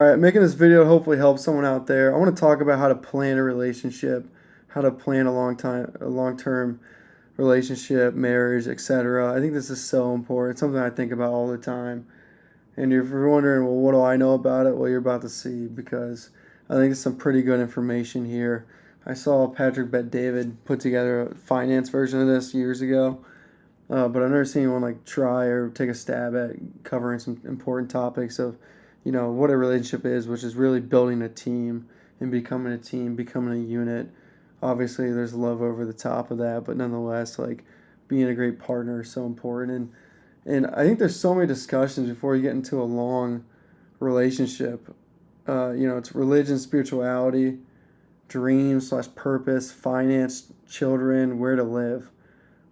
All right, making this video hopefully helps someone out there. I want to talk about how to plan a relationship, how to plan a long-term relationship, marriage, etc. I think this is so important. It's something I think about all the time. And if you're wondering, well, what do I know about it? Well, you're about to see because I think it's some pretty good information here. I saw Patrick Bet-David put together a finance version of this years ago, but I've never seen anyone like try or take a stab at covering some important topics of, what a relationship is, which is really building a team and becoming a team, becoming a unit. Obviously, there's love over the top of that, but nonetheless, like being a great partner is so important. And I think there's so many discussions before you get into a long relationship. It's religion, spirituality, dreams slash purpose, finance, children, where to live.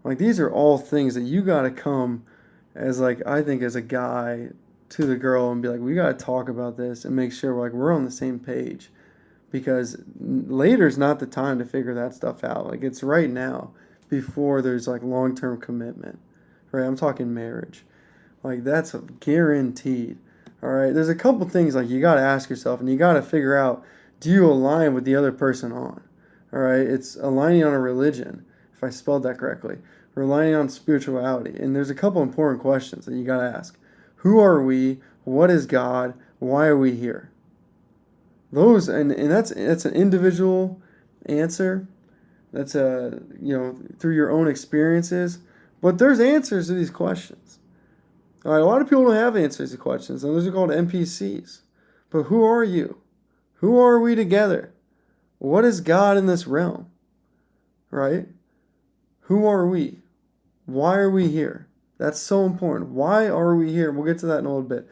Like these are all things that you gotta come as like I think as a guy to the girl and be like, we gotta talk about this and make sure we're on the same page because later's not the time to figure that stuff out. Like it's right now before there's like long term commitment. Right? I'm talking marriage. Like that's guaranteed. All right. There's a couple things like you gotta ask yourself and you gotta figure out, do you align with the other person on? All right. It's aligning on a religion, if I spelled that correctly. Relying on spirituality. And there's a couple important questions that you gotta ask. Who are we? What is God? Why are we here? Those and that's an individual answer. That's through your own experiences. But there's answers to these questions. All right, a lot of people don't have answers to questions, and those are called NPCs. But who are you? Who are we together? What is God in this realm? Right? Who are we? Why are we here? That's so important. Why are we here? We'll get to that in a little bit.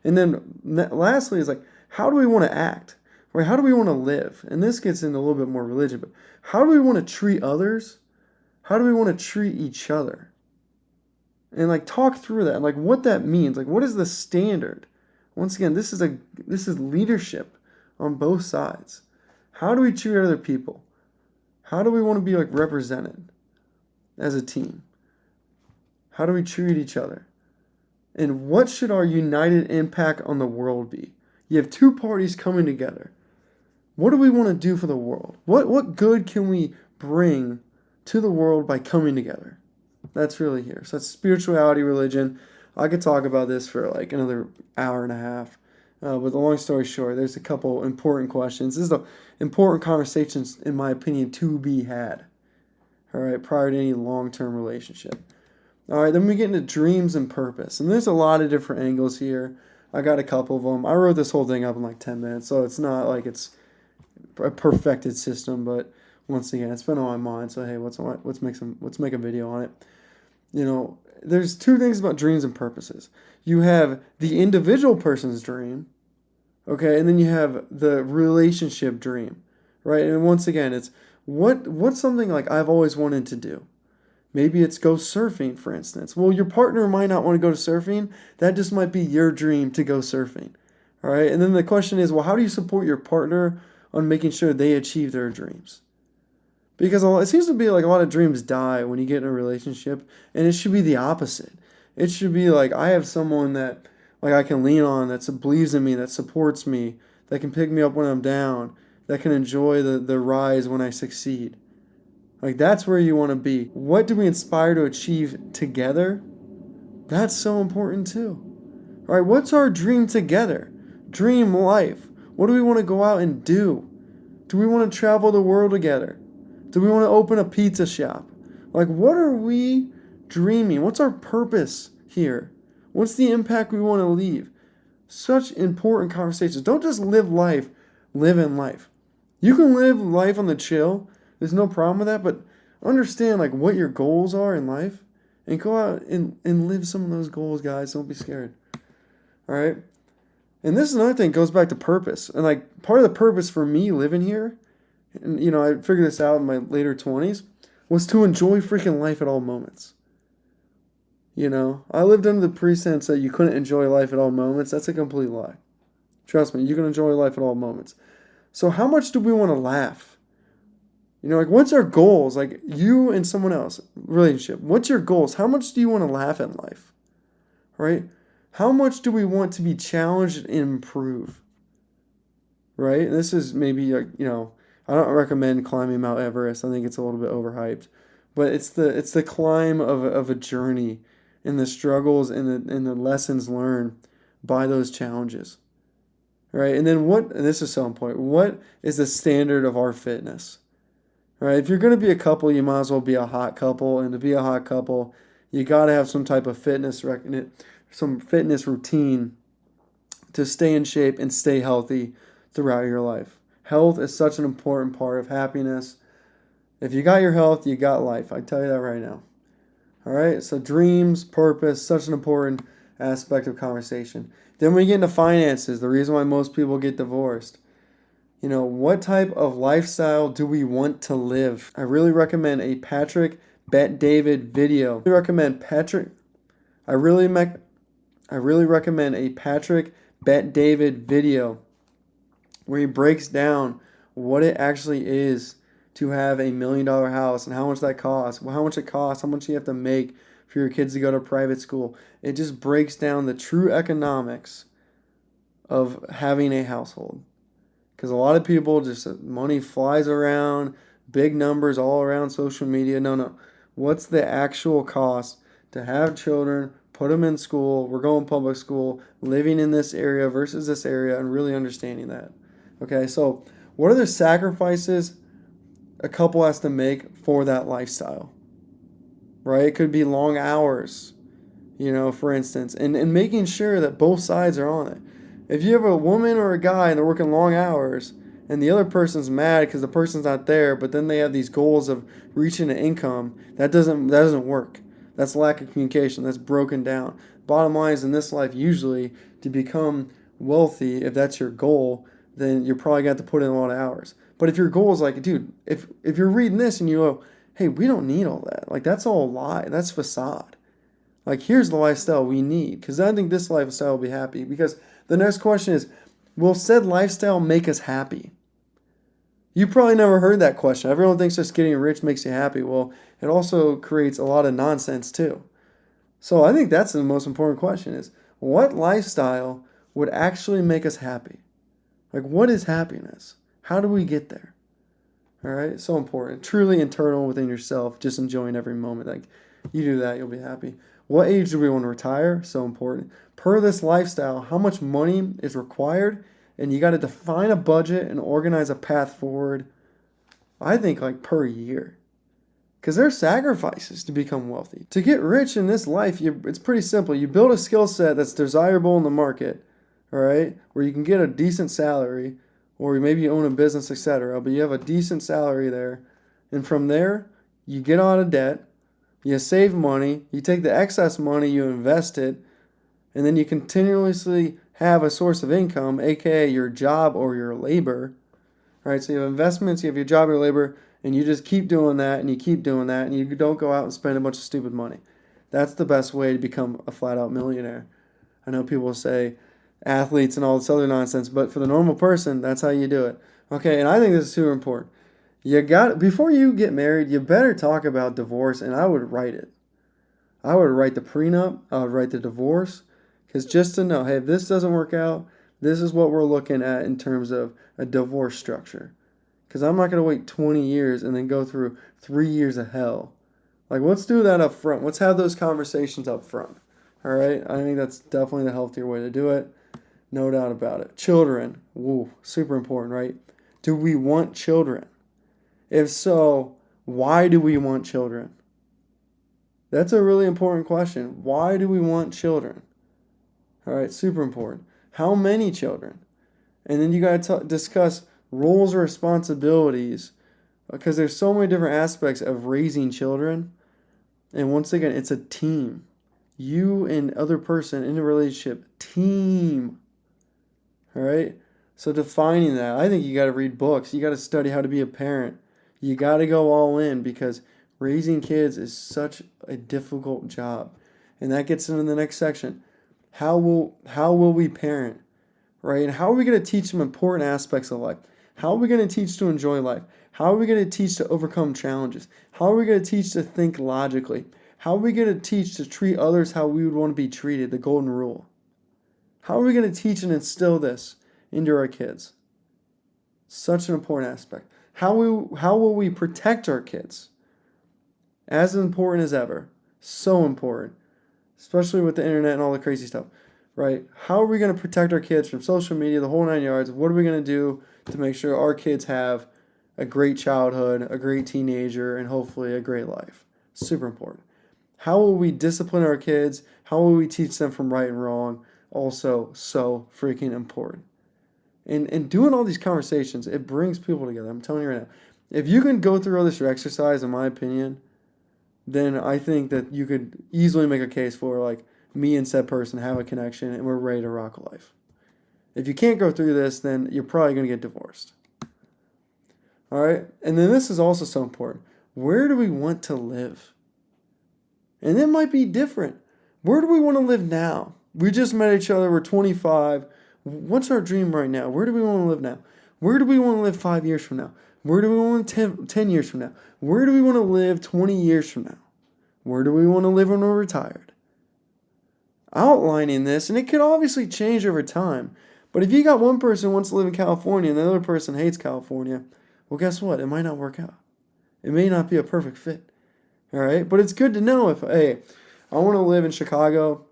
And then lastly is like, how do we want to act? Right? How do we want to live? And this gets into a little bit more religion, but how do we want to treat others? How do we want to treat each other? And like talk through that, like what that means. Like what is the standard? Once again, this is leadership on both sides. How do we treat other people? How do we want to be like represented as a team? How do we treat each other? And what should our united impact on the world be? You have two parties coming together. What do we want to do for the world? What good can we bring to the world by coming together? That's really here. So that's spirituality, religion. I could talk about this for like another hour and a half. But the long story short, there's a couple important questions. This is the important conversations, in my opinion, to be had. All right, prior to any long-term relationship. All right, then we get into dreams and purpose. And there's a lot of different angles here. I got a couple of them. I wrote this whole thing up in like 10 minutes, so it's not like it's a perfected system, but once again, it's been on my mind. So hey, let's make a video on it. There's two things about dreams and purposes. You have the individual person's dream, okay, and then you have the relationship dream, right? And once again, it's what's something like I've always wanted to do. Maybe it's go surfing, for instance. Well, your partner might not want to go to surfing. That just might be your dream to go surfing. All right. And then the question is, well, how do you support your partner on making sure they achieve their dreams? Because it seems to be like a lot of dreams die when you get in a relationship, and it should be the opposite. It should be like I have someone that like I can lean on, that believes in me, that supports me, that can pick me up when I'm down, that can enjoy the rise when I succeed. Like that's where you want to be. What do we aspire to achieve together? That's so important too. All right, what's our dream together? Dream life. What do we want to go out and do? Do we want to travel the world together? Do we want to open a pizza shop? Like what are we dreaming? What's our purpose here? What's the impact we want to leave? Such important conversations. Don't just live life, live in life. You can live life on the chill. There's no problem with that, but understand like what your goals are in life and go out and live some of those goals, guys. Don't be scared. All right? And this is another thing, goes back to purpose. And like part of the purpose for me living here, and I figured this out in my later 20s, was to enjoy freaking life at all moments. I lived under the pretense that you couldn't enjoy life at all moments. That's a complete lie. Trust me, you can enjoy life at all moments. So how much do we want to laugh? Like what's our goals? Like you and someone else, relationship. What's your goals? How much do you want to laugh in life? Right? How much do we want to be challenged and improve? right? And this is maybe I don't recommend climbing Mount Everest. I think it's a little bit overhyped, but it's the climb of a journey, and the struggles and the lessons learned by those challenges, right? And then and this is so important. What is the standard of our fitness, right? If you're going to be a couple, you might as well be a hot couple, and to be a hot couple, you got to have some type of some fitness routine to stay in shape and stay healthy throughout your life. Health is such an important part of happiness. If you got your health, you got life. I tell you that right now. All right, so dreams, purpose, such an important aspect of conversation. Then we get into finances, the reason why most people get divorced. What type of lifestyle do we want to live? I really recommend a Patrick Bet-David video. I really recommend a Patrick Bet-David video where he breaks down what it actually is to have $1 million house and how much that costs, how much it costs, how much you have to make for your kids to go to private school. It just breaks down the true economics of having a household. Because a lot of people money flies around, big numbers all around social media. No. What's the actual cost to have children, put them in school, we're going public school, living in this area versus this area, and really understanding that. Okay, so what are the sacrifices a couple has to make for that lifestyle? Right? It could be long hours, for instance, and making sure that both sides are on it. If you have a woman or a guy and they're working long hours and the other person's mad because the person's not there, but then they have these goals of reaching an income, that doesn't work. That's lack of communication. That's broken down. Bottom line is in this life, usually to become wealthy, if that's your goal, then you're probably going to have to put in a lot of hours. But if your goal is like, dude, if you're reading this and you go, hey, we don't need all that. Like, that's all a lie. That's facade. Like, here's the lifestyle we need. Because I think this lifestyle will be happy. Because the next question is, will said lifestyle make us happy? You probably never heard that question. Everyone thinks just getting rich makes you happy. Well, it also creates a lot of nonsense too. So I think that's the most important question is, what lifestyle would actually make us happy? Like, what is happiness? How do we get there? All right, so important. Truly internal within yourself, just enjoying every moment. Like, you do that, you'll be happy. What age do we want to retire? So important. Per this lifestyle, how much money is required? And you got to define a budget and organize a path forward. I think like per year. Because there are sacrifices to become wealthy. To get rich in this life, it's pretty simple. You build a skill set that's desirable in the market, all right, where you can get a decent salary, or maybe you own a business, etc., but you have a decent salary there. And from there, you get out of debt, you save money, you take the excess money, you invest it, and then you continuously have a source of income, aka your job or your labor, right? So you have investments, you have your job, your labor, and you just keep doing that and you keep doing that, and you don't go out and spend a bunch of stupid money. That's the best way to become a flat out millionaire. I know people say athletes and all this other nonsense, but for the normal person, that's how you do it. Okay, and I think this is super important. Before you get married, you better talk about divorce, and I would write it. I would write the prenup, I would write the divorce, because just to know, hey, if this doesn't work out, this is what we're looking at in terms of a divorce structure. Because I'm not going to wait 20 years and then go through 3 years of hell. Like, let's do that up front. Let's have those conversations up front. All right? I think that's definitely the healthier way to do it. No doubt about it. Children. Woo, super important, right? Do we want children? If so, why do we want children? That's a really important question. Why do we want children? All right, super important. How many children? And then you got to discuss roles or responsibilities, because there's so many different aspects of raising children. And once again, it's a team. You and other person in a relationship, team. All right? So defining that, I think you got to read books. You got to study how to be a parent. You got to go all in, because raising kids is such a difficult job. And that gets into the next section. How will we parent? Right? And how are we going to teach them important aspects of life? How are we going to teach to enjoy life? How are we going to teach to overcome challenges? How are we going to teach to think logically? How are we going to teach to treat others how we would want to be treated, the golden rule? How are we going to teach and instill this into our kids? Such an important aspect. How will we protect our kids? As important as ever. So important, especially with the internet and all the crazy stuff, right? How are we going to protect our kids from social media, the whole nine yards? What are we going to do to make sure our kids have a great childhood, a great teenager, and hopefully a great life? Super important. How will we discipline our kids? How will we teach them from right and wrong? Also, so freaking important. And doing all these conversations, it brings people together. I'm telling you right now. If you can go through all this exercise, in my opinion, then I think that you could easily make a case for like me and said person have a connection and we're ready to rock life. If you can't go through this, then you're probably going to get divorced. All right? And then this is also so important. Where do we want to live? And it might be different. Where do we want to live now? We just met each other, we're 25. What's our dream right now? Where do we want to live now? Where do we want to live 5 years from now? Where do we want to live 10 years from now? Where do we want to live 20 years from now? Where do we want to live when we're retired? Outlining this, and it could obviously change over time. But if you got one person who wants to live in California and the other person hates California, well, guess what? It might not work out. It may not be a perfect fit. All right? But it's good to know if, hey, I want to live in Chicago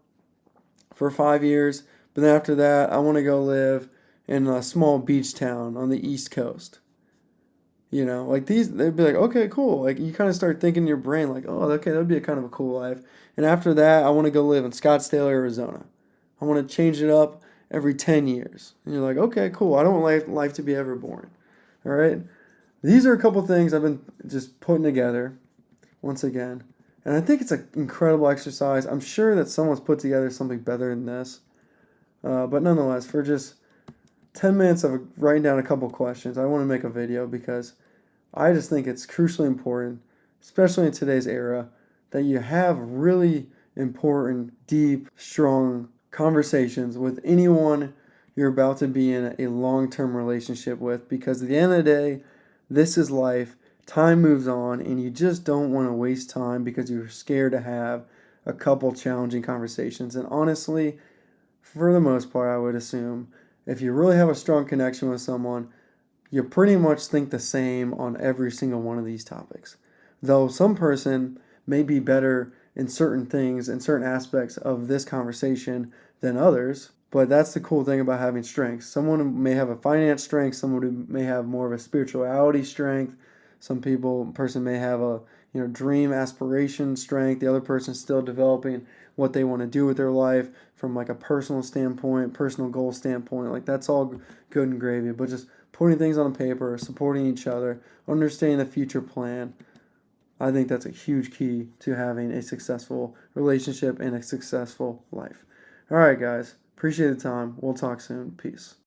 for 5 years, but then after that, I want to go live in a small beach town on the East Coast. You know, like these, they'd be like, okay, cool. Like you kind of start thinking in your brain, like, oh, okay, that'd be a kind of a cool life. And after that, I want to go live in Scottsdale, Arizona. I want to change it up every 10 years. And you're like, okay, cool. I don't want life to be ever boring. All right. These are a couple things I've been just putting together once again. And I think it's an incredible exercise. I'm sure that someone's put together something better than this. But nonetheless, for just 10 minutes of writing down a couple questions, I want to make a video because I just think it's crucially important, especially in today's era, that you have really important, deep, strong conversations with anyone you're about to be in a long-term relationship with, because at the end of the day, this is life. Time moves on, and you just don't want to waste time because you're scared to have a couple challenging conversations. And honestly, for the most part, I would assume if you really have a strong connection with someone, you pretty much think the same on every single one of these topics. Though some person may be better in certain things and certain aspects of this conversation than others, but that's the cool thing about having strengths. Someone may have a finance strength, someone who may have more of a spirituality strength, person may have a dream aspiration strength, the other person's still developing what they want to do with their life from like a personal standpoint, personal goal standpoint. Like that's all good and gravy, but just putting things on paper, supporting each other, understanding the future plan. I think that's a huge key to having a successful relationship and a successful life. All right, guys. Appreciate the time. We'll talk soon. Peace.